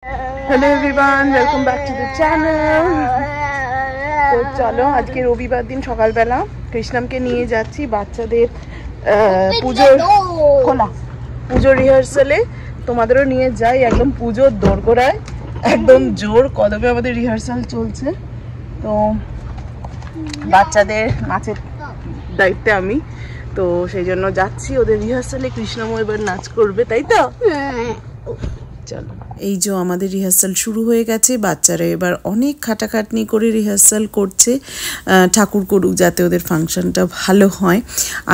Hello everyone, welcome back to the channel. তো চলো, আজকে রবিবার দিন সকালবেলা কৃষ্ণমকে নিয়ে যাচ্ছি বাচ্চাদের পুজোর রিহার্সালে। তোমাদেরও নিয়ে যাই, একদম পুজোর দোরগোড়ায়, একদম জোর কদমে আমাদের রিহার্সাল চলছে। তো বাচ্চাদের নাচের দায়িত্বে আমি, তো সেই জন্য যাচ্ছি ওদের রিহার্সালে। কৃষ্ণমও এবার নাচ করবে, তাই তো? চলো, এই যে আমাদের রিহার্সাল শুরু হয়ে গেছে। বাচ্চারা এবার অনেক খাটাখাটনি করে রিহার্সাল করছে, ঠাকুর করুক যাতে ওদের ফাংশনটা ভালো হয়।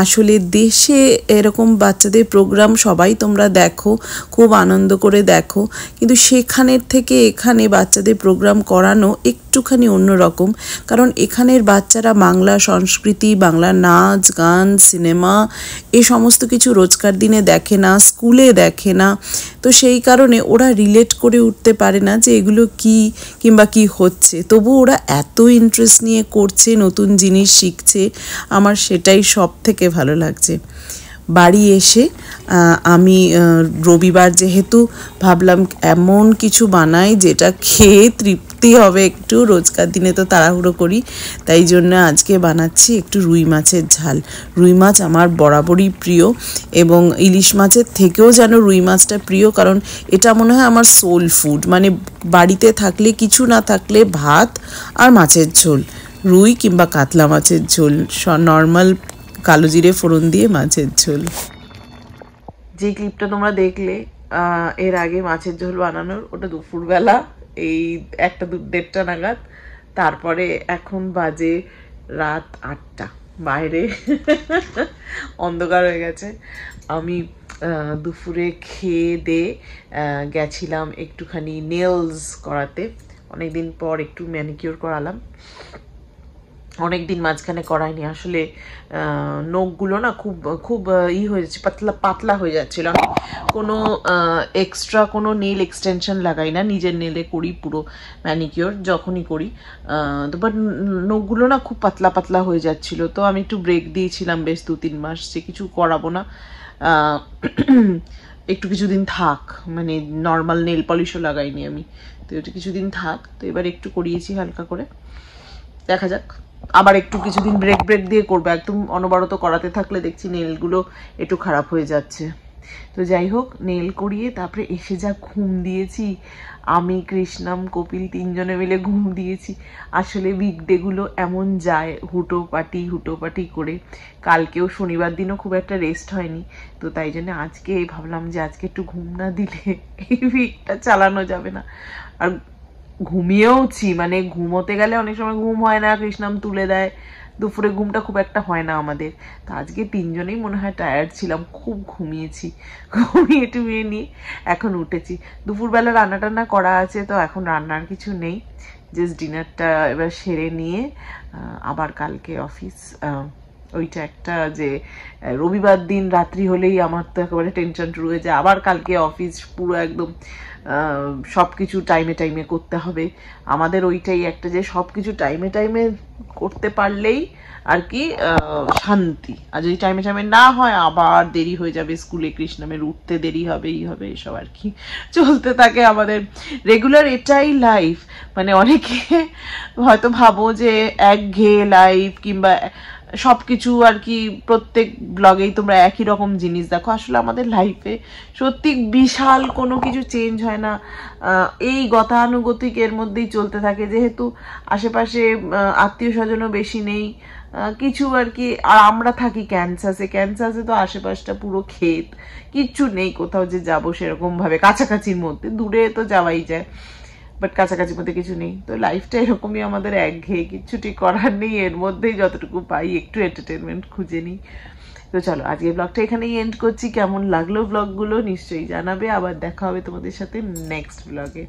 আসলে দেশে এরকম বাচ্চাদের প্রোগ্রাম সবাই তোমরা দেখো, খুব আনন্দ করে দেখো, কিন্তু সেখানের থেকে এখানে বাচ্চাদের প্রোগ্রাম করানো একটুখানি অন্যরকম। কারণ এখানের বাচ্চারা বাংলা সংস্কৃতি, বাংলা নাচ গান, সিনেমা এ সমস্ত কিছু রোজকার দিনে দেখে না, স্কুলে দেখে না। তো সেই কারণে ওরা রিলেট করে উঠতে পারে না যে এগুলো কি কিংবা কি হচ্ছে। তবু ওরা এত ইন্টারেস্ট নিয়ে করছে, নতুন জিনিস শিখছে, আমার সেটাই সব থেকে ভালো লাগছে। বাড়ি এসে আমি রবিবার যেহেতু ভাবলাম এমন কিছু বানাই যেটা খেয়ে তৃপ্তি হবে একটু, রোজকার দিনে তো তাড়াহুড়ো করি, তাই জন্য আজকে বানাচ্ছি একটু রুই মাছের ঝাল। রুই মাছ আমার বরাবরই প্রিয়, এবং ইলিশ মাছের থেকেও যেন রুই মাছটা প্রিয়, কারণ এটা মনে হয় আমার সোল ফুড। মানে বাড়িতে থাকলে, কিছু না থাকলে ভাত আর মাছের ঝোল, রুই কিংবা কাতলা মাছের ঝোল, নর্মাল কালো জিরে ফোড়ন দিয়ে মাছের ঝোল। যে ক্লিপটা তোমরা দেখলে এর আগে মাছের ঝোল বানানোর, ওটা দুপুরবেলা এই 1-1:30 নাগাদ। তারপরে এখন বাজে রাত 8টা, বাইরে অন্ধকার হয়ে গেছে। আমি দুপুরে খেয়ে দিয়ে গেছিলাম একটুখানি নেলস করাতে। অনেকদিন পর একটু ম্যানিকিউর করালাম, অনেকদিন মাঝখানে করাইনি। আসলে নখগুলো না খুব খুব হয়েছে, পাতলা হয়ে যাচ্ছিল। কোনো এক্সট্রা কোনো নেল এক্সটেনশন লাগাই না, নিজের নেলে করি পুরো ম্যানিকিওর যখনই করি। তো বাট নখগুলো না খুব পাতলা পাতলা হয়ে যাচ্ছিল, তো আমি একটু ব্রেক দিয়েছিলাম বেশ 2-3 মাস, যে কিছু করাবো না, একটু কিছুদিন থাক, মানে নর্মাল নেল পলিশও লাগাইনি আমি, তো একটু কিছুদিন থাক। তো এবার একটু করিয়েছি হালকা করে, দেখা যাক। আবার একটু কিছুদিন ব্রেক দিয়ে করবো। একদম অনবরত করাতে থাকলে দেখছি নেলগুলো একটু খারাপ হয়ে যাচ্ছে। তো যাই হোক, নেল করিয়ে তারপরে এসে যা ঘুম দিয়েছি আমি, কৃষ্ণম, কপিল 3 জনে মিলে ঘুম দিয়েছি। আসলে উইকডেগুলো এমন যায় হুটোপাটি করে। কালকেও শনিবার দিনও খুব একটা রেস্ট হয়নি, তো তাই জন্য আজকে ভাবলাম যে আজকে একটু ঘুম না দিলে এই উইকটা চালানো যাবে না। আর ঘুমিয়েওছি, মানে ঘুমোতে গেলে অনেক সময় ঘুম হয় না, কৃষ্ণম তুলে দেয়, দুপুরে ঘুমটা খুব একটা হয় না আমাদের। তো আজকে 3 জনেই মনে হয় টায়ার্ড ছিলাম, খুব ঘুমিয়েছি। ঘুমিয়ে নিয়ে এখন উঠেছি। দুপুরবেলা রান্না টান্না করা আছে, তো এখন রান্নার কিছু নেই, জাস্ট ডিনারটা এবার সেরে নিয়ে আবার কালকে অফিস। ওইটা একটা, যে রবিবার দিন রাত্রি হলেই আমার তো একেবারে টেনশন শুরু হয়ে যায়। আবার কালকে অফিস পুরো একদম সব কিছু টাইমে করতে হবে আমাদের। ওইটাই একটা, যে সব কিছু টাইমে করতে পারলেই আর কি শান্তি। আর যদি টাইমে না হয় আবার দেরি হয়ে যাবে স্কুলে, কৃষ্ণমের উঠতে দেরি হবে, এসব আর কি চলতে থাকে আমাদের রেগুলার। এটাই লাইফ। মানে অনেকে হয়তো ভাবো যে একঘেয়ে লাইফ, কিংবা সব কিছু আর কি প্রত্যেক ব্লগেই তোমরা একই রকম জিনিস দেখো। আসলে আমাদের লাইফে সত্যি বিশাল কোনো কিছু চেঞ্জ হয় না, এই গতানুগতিক এর মধ্যেই চলতে থাকে। যেহেতু আশেপাশে আত্মীয় স্বজনও বেশি নেই কিছু আর কি, আর আমরা থাকি ক্যান্সাসে তো আশেপাশটা পুরো ক্ষেত, কিচ্ছু নেই কোথাও যে যাবো সেরকম ভাবে। কাছাকাছির মধ্যে, দূরে তো যাওয়াই যায়, বাট কাছাকাছির মধ্যে কিছু নেই। তো লাইফটা এরকমই আমাদের, একঘেয়ে, কিচ্ছুটি করার নেই, এর মধ্যেই যতটুকু পাই একটু এন্টারটেনমেন্ট খুঁজে নিই। তো চলো, আজকে ব্লগটা এখানেই এন্ড করছি। কেমন লাগলো ব্লগগুলো নিশ্চয়ই জানাবে, আবার দেখা হবে তোমাদের সাথে নেক্সট ব্লগে।